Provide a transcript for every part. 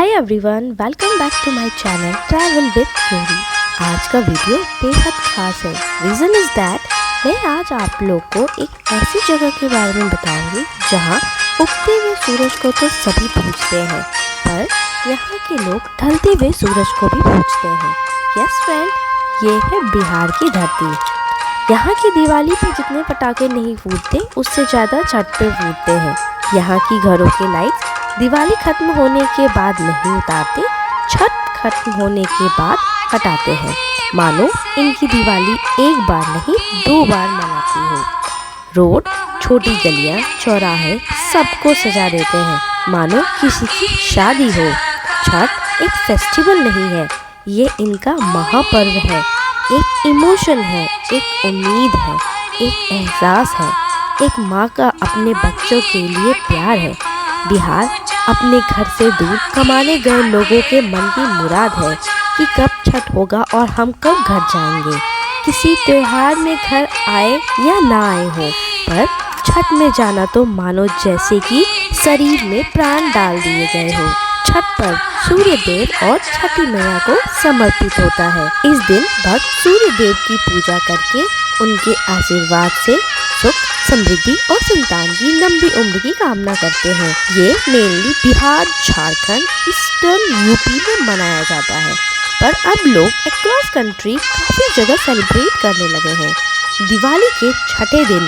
Hi everyone, welcome back to my channel travel with Gauri. आज का video बेहद खास है। रीज़न इज़ दैट मैं आज आप लोग को एक ऐसी जगह के बारे में बताऊंगी जहां उगते हुए सूरज को तो सभी पूजते हैं, पर यहाँ के लोग ढलते हुए सूरज को भी पूजते हैं। यस फ्रेंड, ये है बिहार की धरती। यहाँ की दिवाली पे जितने पटाखे नहीं फूटते उससे ज़्यादा छठ पे फूटते हैं। यहाँ की घरों के लाइट्स दिवाली खत्म होने के बाद नहीं उतारते, छठ खत्म होने के बाद हटाते हैं, मानो इनकी दिवाली एक बार नहीं 2 बार मनाती हो। रोड, छोटी गलियां, चौराहे सबको सजा देते हैं मानो किसी की शादी हो। छठ एक फेस्टिवल नहीं है, ये इनका महापर्व है। एक इमोशन है, एक उम्मीद है, एक एहसास है, एक माँ का अपने बच्चों के लिए प्यार है। बिहार अपने घर से दूर कमाने गए लोगों के मन की मुराद है कि कब छठ होगा और हम कब घर जाएंगे। किसी त्योहार में घर आए या ना आए हो, पर छठ में जाना तो मानो जैसे कि शरीर में प्राण डाल दिए गए हो। छठ पर सूर्य देव और छठी मैया को समर्पित होता है। इस दिन भक्त सूर्य देव की पूजा करके उनके आशीर्वाद से सुख, समृद्धि और संतान की लंबी उम्र की कामना करते हैं। ये mainly Bihar, Jharkhand, eastern UP में मनाया जाता है, पर अब लोग अक्रॉस कंट्री काफ़ी जगह सेलिब्रेट करने लगे हैं। दिवाली के छठे दिन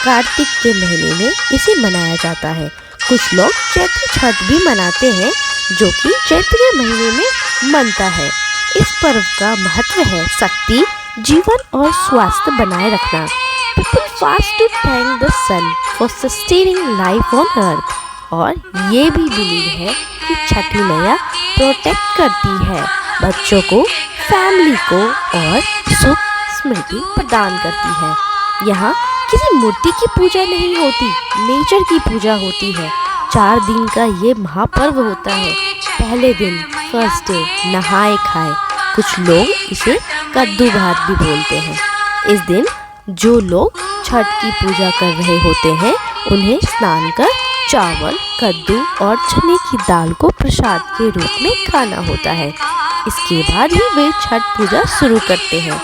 कार्तिक के महीने में इसे मनाया जाता है। कुछ लोग चैत्र छठ भी मनाते हैं, जो कि चैत्र के महीने में मनता है। इस पर्व का महत्व है शक्ति, जीवन और स्वास्थ्य बनाए रखना। People fast to thank the sun for sustaining life on earth। और ये भी बिलीव है कि छठी मैया प्रोटेक्ट करती है बच्चों को, फैमिली को और सुख स्मृति प्रदान करती है। यहाँ किसी मूर्ति की पूजा नहीं होती, नेचर की पूजा होती है। 4 दिन का ये महापर्व होता है। पहले दिन फर्स्ट डे नहाए खाए, कुछ लोग इसे कद्दू भात भी बोलते हैं। इस दिन जो लोग छठ की पूजा कर रहे होते हैं उन्हें स्नान कर चावल, कद्दू और चने की दाल को प्रसाद के रूप में खाना होता है। इसके बाद ही वे छठ पूजा शुरू करते हैं।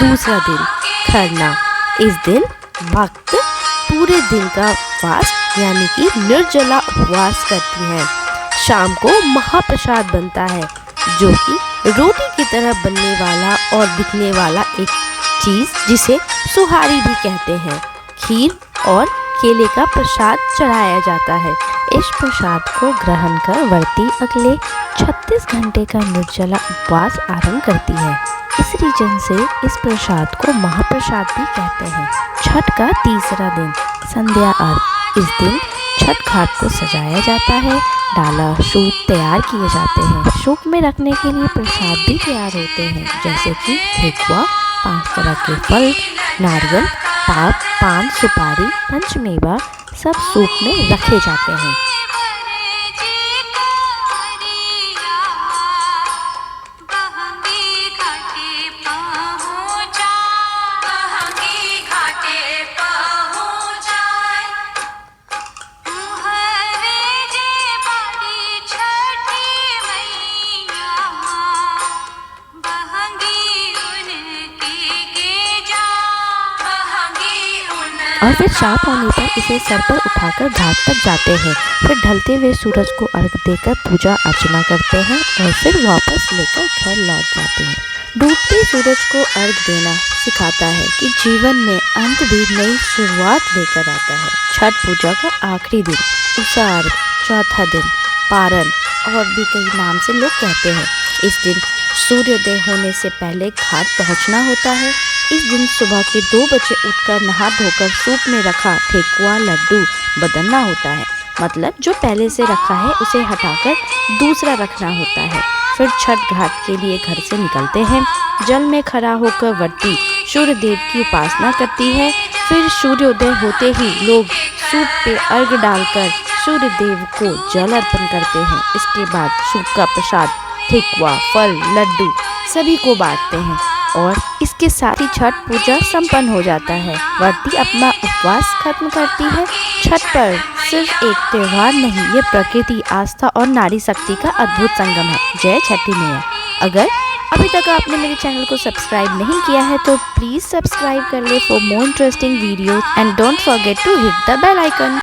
दूसरा दिन खरना। इस दिन भक्त पूरे दिन का फास्ट यानी कि निर्जला उपवास करती हैं। शाम को महाप्रसाद बनता है, जो कि रोटी की तरह बनने वाला और दिखने वाला एक चीज़ जिसे सुहारी भी कहते हैं। खीर और केले का प्रसाद चढ़ाया जाता है। इस प्रसाद को ग्रहण कर व्रती अगले 36 घंटे का निर्जला उपवास आरंभ करती है। इस रीजन से इस प्रसाद को महाप्रसाद भी कहते हैं। छठ का तीसरा दिन संध्या अर्घ। इस दिन छठ घाट को सजाया जाता है, डाला, सूप तैयार किए जाते हैं। सूप में रखने के लिए प्रसाद भी तैयार होते हैं, जैसे कि ठेकुआ, 5 तरह के फल, नारियल, पाप, पान, सुपारी, पंचमेवा सब सूप में रखे जाते हैं। और फिर शाम होने पर इसे सर पर उठाकर घाट तक जाते हैं। फिर ढलते हुए सूरज को अर्घ देकर पूजा अर्चना करते हैं और फिर वापस लेकर घर लौट जाते हैं। डूबते सूरज को अर्घ देना सिखाता है कि जीवन में अंत भी नई शुरुआत लेकर आता है। छठ पूजा का आखिरी दिन उषा अर्घ, चौथा दिन पारण और भी कई नाम से लोग कहते हैं। इस दिन सूर्योदय होने से पहले घाट पहुँचना होता है। इस दिन सुबह के 2 बजे उठकर नहा धोकर सूप में रखा ठेकुआ, लड्डू बदलना होता है। मतलब जो पहले से रखा है उसे हटाकर दूसरा रखना होता है। फिर छठ घाट के लिए घर से निकलते हैं। जल में खड़ा होकर व्रती सूर्य देव की उपासना करती है। फिर सूर्योदय होते ही लोग सूप पे अर्घ डालकर सूर्य देव को जल अर्पण करते हैं। इसके बाद सूप का प्रसाद, ठेकुआ, फल, लड्डू सभी को बांटते हैं और इसके साथ ही छठ पूजा संपन्न हो जाता है। व्रती अपना उपवास खत्म करती है। छठ पर सिर्फ एक त्योहार नहीं, ये प्रकृति, आस्था और नारी शक्ति का अद्भुत संगम है। जय छठी मैया। अगर अभी तक आपने मेरे चैनल को सब्सक्राइब नहीं किया है तो प्लीज सब्सक्राइब कर ले for more interesting videos and don't forget to hit the bell icon.